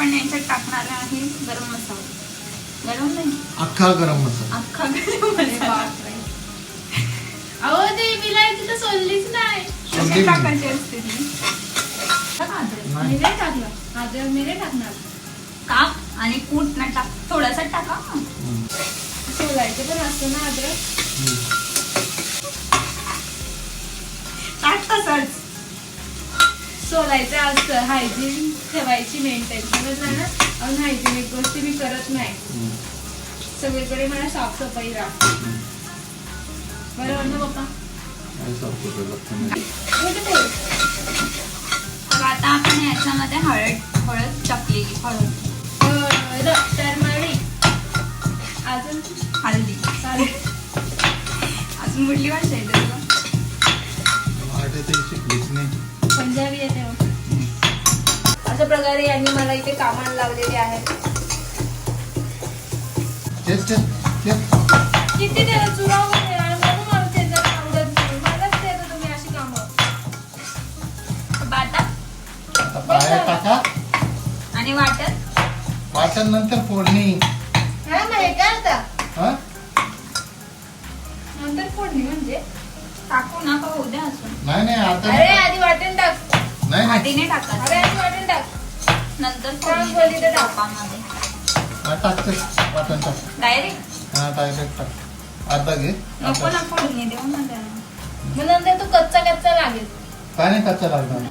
आपण याच्यात टाकणार आहे गरम मसाला. गरम नाही, अख्खा गरम मसाला. अख्खा गरम मसाला. अहो ते विलायची तर सोडलीच नाही. कशी टाकायची असते ती? मी नाही टाकलं. अद्रक मी नाही टाकणार. काप आणि कूट ना टाक, थोडासा टाका. सोलायचं पण असतं ना अद्रक. टाक तसंच. सोलायचं असतं. हायजीन ठेवायची मेंटेन. समजलं ना. अनहायजीनिक गोष्टी मी करत नाही. सगळीकडे मला साफसफाई राख. बरोबर ना पप्पा? तर आता आपण याच्यामध्ये हळद टाकलेली. हळद, टर्मरिक, अजून हल्दी. चालेल. अजून कुठली भाषा येते तुला? पंजाबी येते. अशा प्रकारे यांनी मला इथे कामाला लावलेले आहे. किती त्याला चुरावं म्हणून मला ते जर आवडत नाही. मलाच देता तुम्ही अशी कामं. बाटा आणि वाटण नंतर फोडणी. हा मग हे काय आता? नंतर फोडणी म्हणजे टाकू ना का होऊ द्या अजून. नाही आता अरे आधी वाटण टाक. नाही आधी नाही अरे टाकायचं, आधी वाटण टाक. नंतर टाक बोलली तर टाक. तापामध्ये टाकते वाटण टाक. डायरेक्ट. हा डायरेक्ट टाक. अर्धा घे. नको ना फोडणी देऊ ना त्याला. मग नंतर तू कच्चा लागेल. काय नाही कच्चा लागणार.